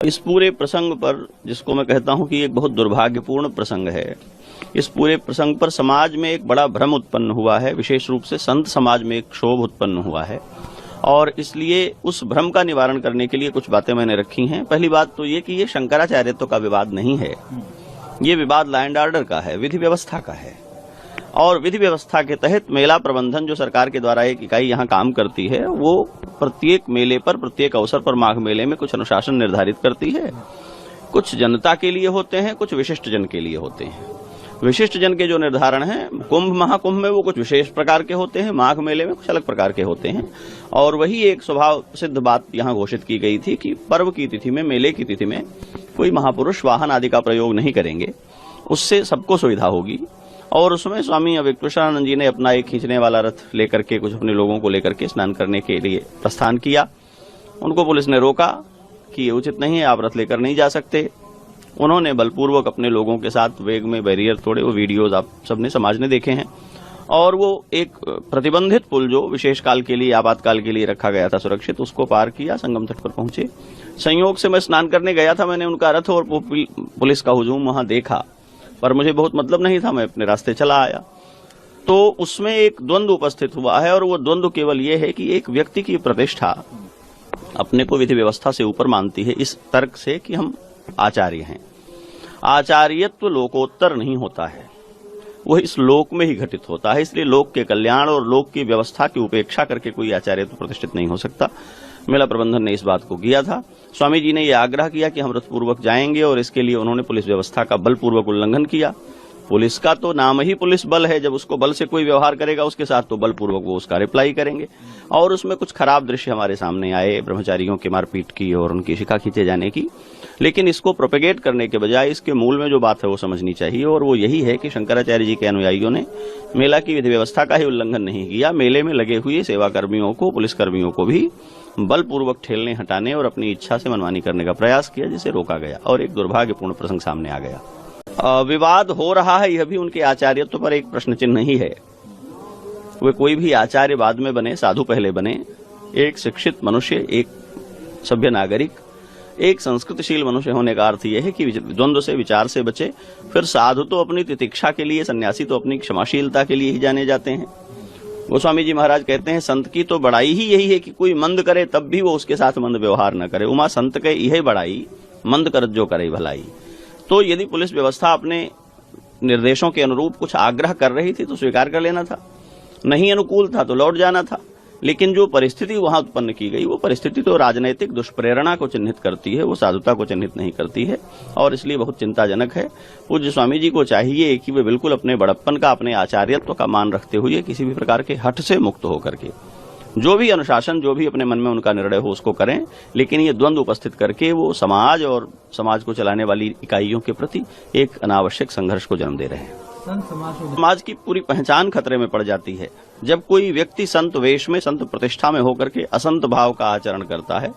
इस पूरे प्रसंग पर, जिसको मैं कहता हूं कि एक बहुत दुर्भाग्यपूर्ण प्रसंग है, इस पूरे प्रसंग पर समाज में एक बड़ा भ्रम उत्पन्न हुआ है, विशेष रूप से संत समाज में एक क्षोभ उत्पन्न हुआ है। और इसलिए उस भ्रम का निवारण करने के लिए कुछ बातें मैंने रखी हैं। पहली बात तो ये कि ये शंकराचार्यत्व का विवाद नहीं है, ये विवाद लॉ एंड ऑर्डर का है, विधि व्यवस्था का है। और विधि व्यवस्था के तहत मेला प्रबंधन जो सरकार के द्वारा एक इकाई यहाँ काम करती है, वो प्रत्येक मेले पर, प्रत्येक अवसर पर, माघ मेले में कुछ अनुशासन निर्धारित करती है। कुछ जनता के लिए होते हैं, कुछ विशिष्ट जन के लिए होते हैं। विशिष्ट जन के जो निर्धारण हैं, कुंभ महाकुंभ में वो कुछ विशेष प्रकार के होते हैं, माघ मेले में कुछ अलग प्रकार के होते हैं। और वही एक स्वभाव सिद्ध बात यहाँ घोषित की गई थी कि पर्व की तिथि में, मेले की तिथि में कोई महापुरुष वाहन आदि का प्रयोग नहीं करेंगे, उससे सबको सुविधा होगी। और उसमें स्वामी अवधेश्वरानंद जी ने अपना एक खींचने वाला रथ लेकर के, कुछ अपने लोगों को लेकर के स्नान करने के लिए प्रस्थान किया। उनको पुलिस ने रोका कि ये उचित नहीं है, आप रथ लेकर नहीं जा सकते। उन्होंने बलपूर्वक अपने लोगों के साथ वेग में बैरियर तोड़े। वो वीडियोज आप सबने, समाज ने देखे हैं। और वो एक प्रतिबंधित पुल जो विशेष काल के लिए, आपातकाल के लिए रखा गया था सुरक्षित, उसको पार किया, संगम तट पर पहुंचे। संयोग से मैं स्नान करने गया था, मैंने उनका रथ और पुलिस का हुजूम वहां देखा, पर मुझे बहुत मतलब नहीं था, मैं अपने रास्ते चला आया। तो उसमें एक द्वंद्व उपस्थित हुआ है, और वो द्वंद्व केवल ये है कि एक व्यक्ति की प्रतिष्ठा अपने को विधि व्यवस्था से ऊपर मानती है, इस तर्क से कि हम आचार्य हैं। आचार्यत्व लोकोत्तर नहीं होता है, वह इस लोक में ही घटित होता है। इसलिए लोक के कल्याण और लोक की व्यवस्था की उपेक्षा करके कोई आचार्यत्व प्रतिष्ठित नहीं हो सकता। मेला प्रबंधन ने इस बात को किया था। स्वामी जी ने यह आग्रह किया कि हम रथपूर्वक जाएंगे, और इसके लिए उन्होंने पुलिस व्यवस्था का बलपूर्वक उल्लंघन किया। पुलिस का तो नाम ही पुलिस बल है, जब उसको बल से कोई व्यवहार करेगा उसके साथ तो बलपूर्वक वो उसका रिप्लाई करेंगे। और उसमें कुछ खराब दृश्य हमारे सामने आए, ब्रह्मचारियों की मारपीट की और उनकी शिखा खींचे जाने की। लेकिन इसको प्रोपेगेट करने के बजाय इसके मूल में जो बात है वो समझनी चाहिए, और वो यही है कि शंकराचार्य जी के अनुयायियों ने मेला की विधि व्यवस्था का ही उल्लंघन नहीं किया। मेले में लगे हुए सेवा कर्मियों को, पुलिस कर्मियों को भी बलपूर्वक ठेलने, हटाने और अपनी इच्छा से मनमानी करने का प्रयास किया, जिसे रोका गया और एक दुर्भाग्यपूर्ण प्रसंग सामने आ गया। विवाद हो रहा है, यह भी उनके आचार्यत्व पर एक प्रश्न चिन्ह ही है। वे कोई भी आचार्य बाद में बने, साधु पहले बने। एक शिक्षित मनुष्य, एक सभ्य नागरिक, एक संस्कृतशील मनुष्य होने का अर्थ यह है कि द्वंद्व से, विचार से बचे। फिर साधु तो अपनी तितिक्षा के लिए, सन्यासी तो अपनी क्षमाशीलता के लिए ही जाने जाते हैं। गोस्वामी जी महाराज कहते हैं, संत की तो बड़ाई ही यही है कि कोई मंद करे तब भी वो उसके साथ मंद व्यवहार न करे। उमा संत के यह बड़ाई, मंद कर जो करे भलाई। तो यदि पुलिस व्यवस्था अपने निर्देशों के अनुरूप कुछ आग्रह कर रही थी तो स्वीकार कर लेना था, नहीं अनुकूल था तो लौट जाना था। लेकिन जो परिस्थिति वहां उत्पन्न की गई, वो परिस्थिति तो राजनैतिक दुष्प्रेरणा को चिन्हित करती है, वो साधुता को चिन्हित नहीं करती है, और इसलिए बहुत चिंताजनक है। पूज्य स्वामी जी को चाहिए कि वे बिल्कुल अपने बड़प्पन का, अपने आचार्यत्व का मान रखते हुए किसी भी प्रकार के हठ से मुक्त होकर के जो भी अनुशासन, जो भी अपने मन में उनका निर्णय हो उसको करें। लेकिन ये द्वंद्व उपस्थित करके वो समाज और समाज को चलाने वाली इकाइयों के प्रति एक अनावश्यक संघर्ष को जन्म दे रहे हैं। समाज की पूरी पहचान खतरे में पड़ जाती है जब कोई व्यक्ति संत वेश में, संत प्रतिष्ठा में होकर के असंत भाव का आचरण करता है।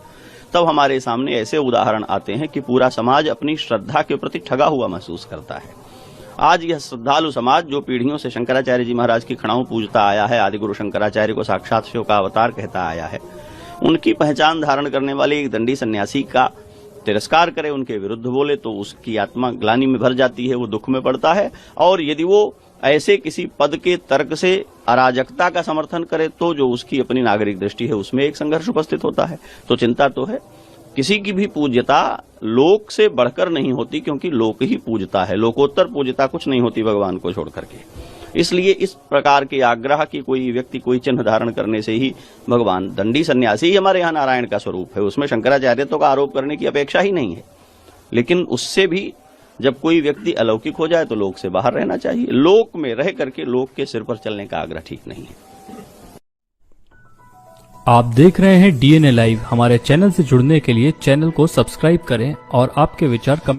तब हमारे सामने ऐसे उदाहरण आते हैं कि पूरा समाज अपनी श्रद्धा के प्रति ठगा हुआ महसूस करता है। आज यह श्रद्धालु समाज जो पीढ़ियों से शंकराचार्य जी महाराज की खड़ाऊ पूजता आया है, आदिगुरु शंकराचार्य को साक्षात शिव का अवतार कहता आया है, उनकी पहचान धारण करने वाले एक दंडी सन्यासी का तिरस्कार करे, उनके विरुद्ध बोले, तो उसकी आत्मा ग्लानि में भर जाती है, वो दुख में पड़ता है। और यदि वो ऐसे किसी पद के तर्क से अराजकता का समर्थन करे तो जो उसकी अपनी नागरिक दृष्टि है उसमें एक संघर्ष उपस्थित होता है। तो चिंता तो है। किसी की भी पूज्यता लोक से बढ़कर नहीं होती, क्योंकि लोक ही पूजता है। लोकोत्तर पूज्यता कुछ नहीं होती भगवान को छोड़ करके। इसलिए इस प्रकार के आग्रह की कोई व्यक्ति कोई चिन्ह धारण करने से ही भगवान, दंडी सन्यासी ही हमारे यहाँ नारायण का स्वरूप है, उसमें शंकराचार्यत्व का आरोप करने की अपेक्षा ही नहीं है। लेकिन उससे भी जब कोई व्यक्ति अलौकिक हो जाए तो लोक से बाहर रहना चाहिए। लोक में रह करके लोक के सिर पर चलने का आग्रह ठीक नहीं है। आप देख रहे हैं DNA लाइव। हमारे चैनल से जुड़ने के लिए चैनल को सब्सक्राइब करें और आपके विचार कमेंट